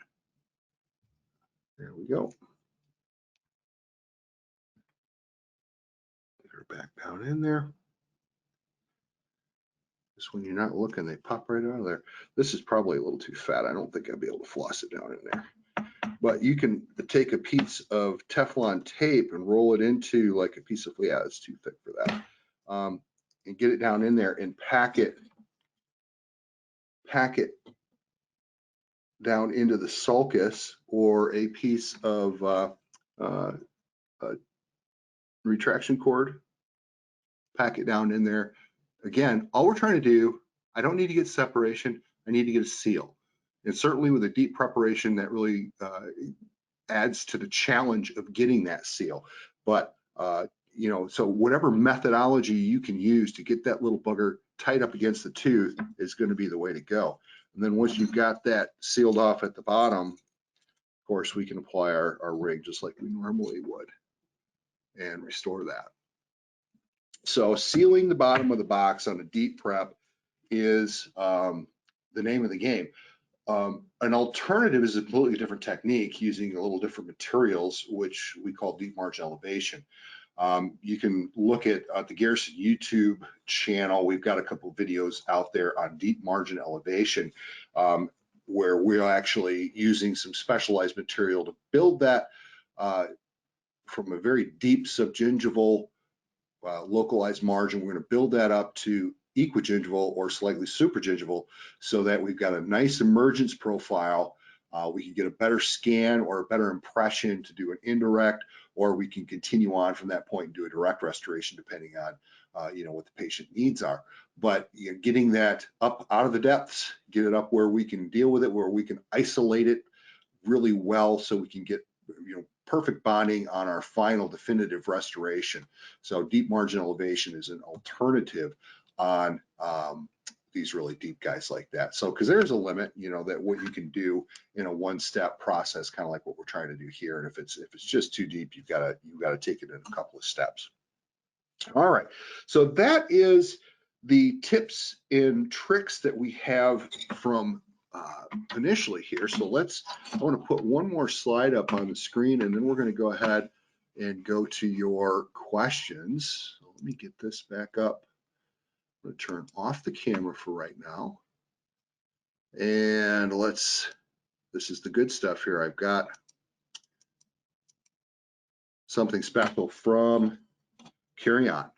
Speaker 1: There we go. They're back down in there. Just when you're not looking, they pop right out of there. This is probably a little too fat. I don't think I'll be able to floss it down in there. But you can take a piece of Teflon tape and roll it into like a piece of, yeah, it's too thick for that. And get it down in there and pack it down into the sulcus or a piece of retraction cord. Pack it down in there. Again, all we're trying to do, I don't need to get separation. I need to get a seal. And certainly with a deep preparation, that really adds to the challenge of getting that seal. But you know, so whatever methodology you can use to get that little bugger tight up against the tooth is going to be the way to go. And then once you've got that sealed off at the bottom, of course, we can apply our rig just like we normally would and restore that. So sealing the bottom of the box on a deep prep is the name of the game. An alternative is a completely different technique using a little different materials, which we call deep march elevation. You can look at the Garrison YouTube channel. We've got a couple of videos out there on deep margin elevation, where we're actually using some specialized material to build that from a very deep subgingival localized margin. We're going to build that up to equigingival or slightly supragingival so that we've got a nice emergence profile. We can get a better scan or a better impression to do an indirect, or we can continue on from that point and do a direct restoration depending on what the patient needs are. But getting that up out of the depths, get it up where we can deal with it, where we can isolate it really well so we can get perfect bonding on our final definitive restoration. So deep margin elevation is an alternative on these really deep guys like that. So because there's a limit, that what you can do in a one-step process, kind of like what we're trying to do here. And if it's just too deep, you've got to take it in a couple of steps. All right, so that is the tips and tricks that we have from initially here. So I want to put one more slide up on the screen, and then we're going to go ahead and go to your questions. So let me get this back up. I'm going to turn off the camera for right now. And this is the good stuff here. I've got something special from Carry On.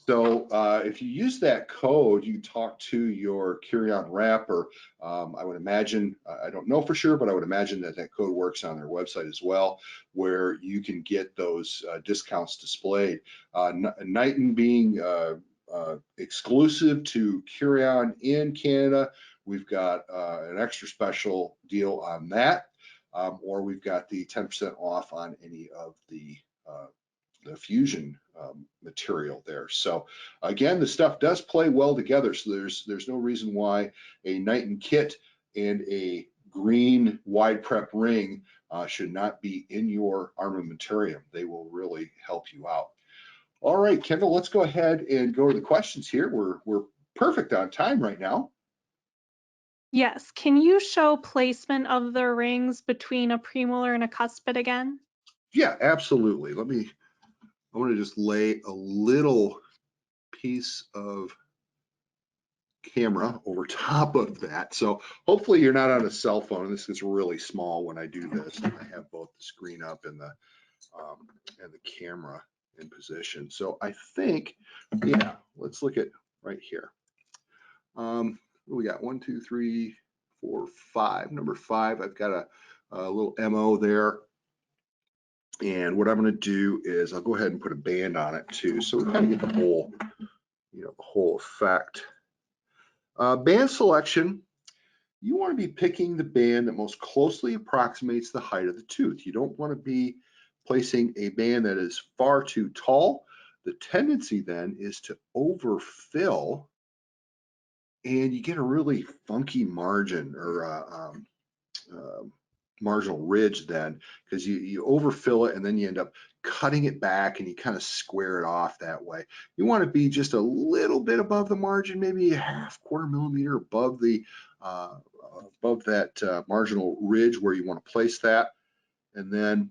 Speaker 1: So if you use that code, you talk to your Carry On rep, or I would imagine, I don't know for sure, but I would imagine that code works on their website as well, where you can get those discounts displayed. Knighton being exclusive to Carry On in Canada, we've got an extra special deal on that, or we've got the 10% off on any of the fusion material there. So again, the stuff does play well together. So there's no reason why a Knighton kit and a green wide prep ring should not be in your armamentarium. They will really help you out. All right, Kendall, let's go ahead and go to the questions here. We're perfect on time right now.
Speaker 2: Yes, can you show placement of the rings between a premolar and a cuspid again?
Speaker 1: Yeah, absolutely. I want to just lay a little piece of camera over top of that. So hopefully you're not on a cell phone. This is really small when I do this. And I have both the screen up and the camera in position. So I think, yeah, let's look at right here. We got 1, 2, 3, 4, 5. Number 5, I've got a little MO there. And what I'm going to do is I'll go ahead and put a band on it too, so we kind of get the whole, the whole effect. Band selection, you want to be picking the band that most closely approximates the height of the tooth. You don't want to be placing a band that is far too tall. The tendency then is to overfill, and you get a really funky margin or marginal ridge then, because you overfill it and then you end up cutting it back and you kind of square it off that way. You want to be just a little bit above the margin, maybe a half, quarter millimeter above the above that marginal ridge where you want to place that, and then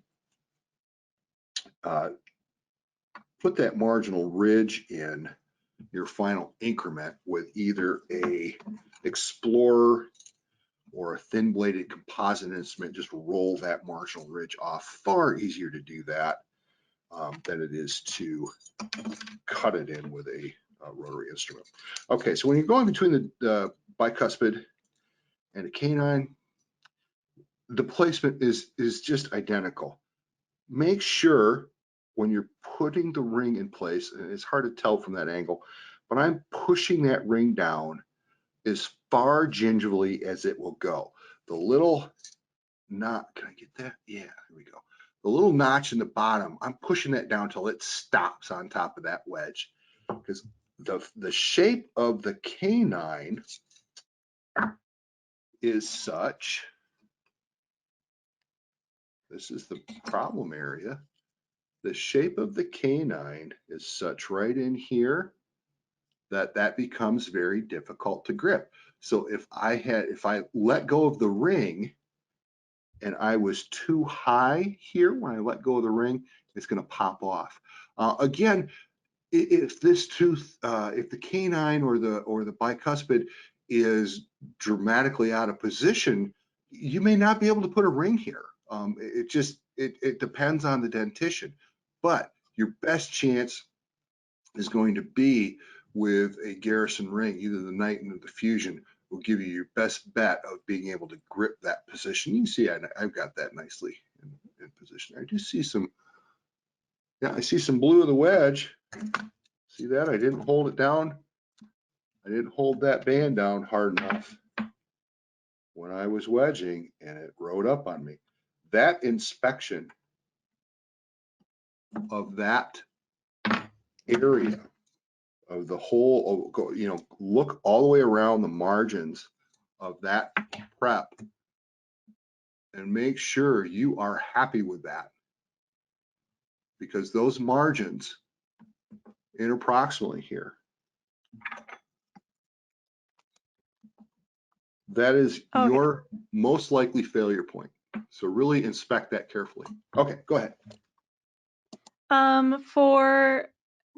Speaker 1: put that marginal ridge in your final increment with either a Explorer or a thin bladed composite instrument. Just roll that marginal ridge off. Far easier to do that than it is to cut it in with a rotary instrument. Okay, so when you're going between the bicuspid and a canine, the placement is just identical. Make sure when you're putting the ring in place, and it's hard to tell from that angle, but I'm pushing that ring down as far gingivally as it will go. The little knot, can I get that? Yeah, here we go. The little notch in the bottom, I'm pushing that down till it stops on top of that wedge, because the shape of the canine is such, this is the problem area. The shape of the canine is such right in here that becomes very difficult to grip. So if I let go of the ring and I was too high here when I let go of the ring, it's going to pop off. Again, if this tooth, if the canine or the bicuspid is dramatically out of position, you may not be able to put a ring here. It depends on the dentition, but your best chance is going to be with a Garrison ring. Either the Nighton or the Fusion will give you your best bet of being able to grip that position. You can see I've got that nicely in position. I do see some, yeah, I see some blue of the wedge. See that? I didn't hold it down. I didn't hold that band down hard enough when I was wedging, and it rode up on me. That inspection of that area of the whole, you know, look all the way around the margins of that prep and make sure you are happy with that, because those margins interproximally here, that is your most likely failure point. So really inspect that carefully. Okay, go ahead.
Speaker 2: For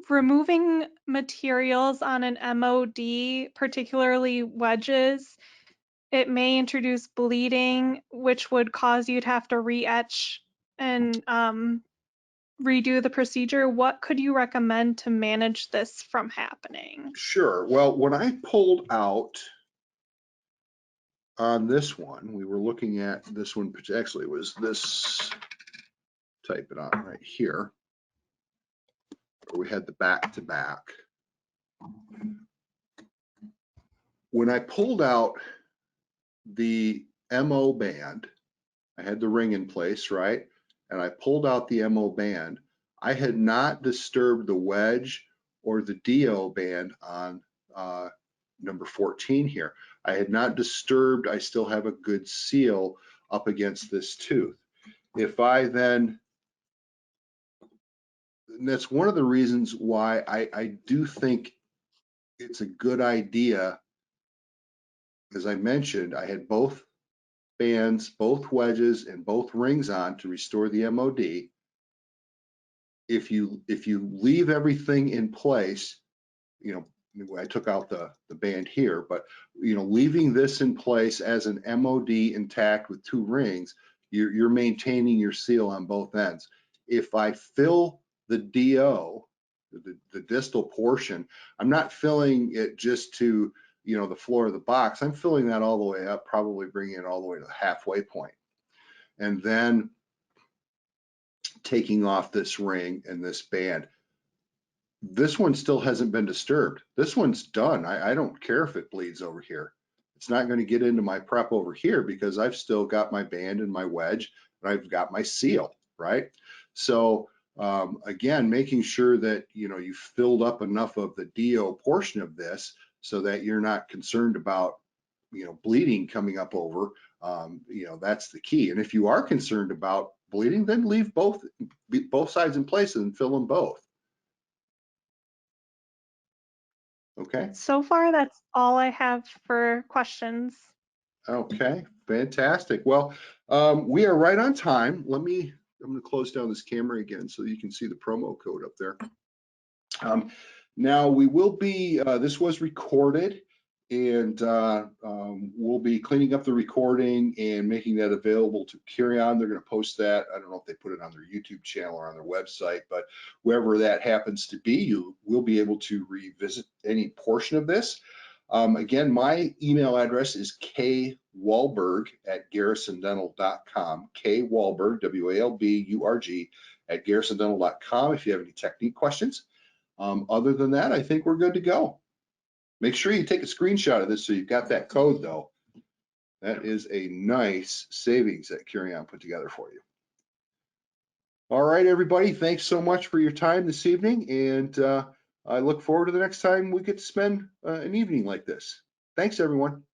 Speaker 2: removing materials on an MOD, particularly wedges, it may introduce bleeding, which would cause you to have to re-etch and redo the procedure. What could you recommend to manage this from happening?
Speaker 1: Sure. Well, when I pulled out on this one, we were looking at this one, actually it was this, type it on right here, where we had the back to back. When I pulled out the MO band, I had the ring in place, right? And I pulled out the MO band. I had not disturbed the wedge or the DO band on number 14 here. I had not disturbed, I still have a good seal up against this tooth. If I then, and that's one of the reasons why I do think it's a good idea. As I mentioned, I had both bands, both wedges, and both rings on to restore the MOD. If you leave everything in place, you know, I took out the band here, but you know, leaving this in place as an MOD intact with two rings, you're maintaining your seal on both ends. If I fill the DO, the distal portion, I'm not filling it just to, you know, the floor of the box. I'm filling that all the way up, probably bringing it all the way to the halfway point, and then taking off this ring and this band. This one still hasn't been disturbed. This one's done. I don't care if it bleeds over here. It's not going to get into my prep over here because I've still got my band and my wedge, and I've got my seal, right? So again, making sure that, you know, you filled up enough of the DO portion of this so that you're not concerned about, you know, bleeding coming up over, you know, that's the key. And if you are concerned about bleeding, then leave both sides in place and fill them both. Okay.
Speaker 2: So far, that's all I have for questions.
Speaker 1: Okay, fantastic. Well, we are right on time. I'm going to close down this camera again so you can see the promo code up there. Now we will be, this was recorded, and we'll be cleaning up the recording and making that available to Curion. They're going to post that. I don't know if they put it on their YouTube channel or on their website, but wherever that happens to be, you will be able to revisit any portion of this. Again, my email address is kwalburg@garrisondental.com, kwalburg, W-A-L-B-U-R-G, @garrisondental.com if you have any technique questions. Other than that, I think we're good to go. Make sure you take a screenshot of this so you've got that code, though. That is a nice savings that Curion put together for you. All right, everybody, thanks so much for your time this evening, and I look forward to the next time we get to spend an evening like this. Thanks, everyone.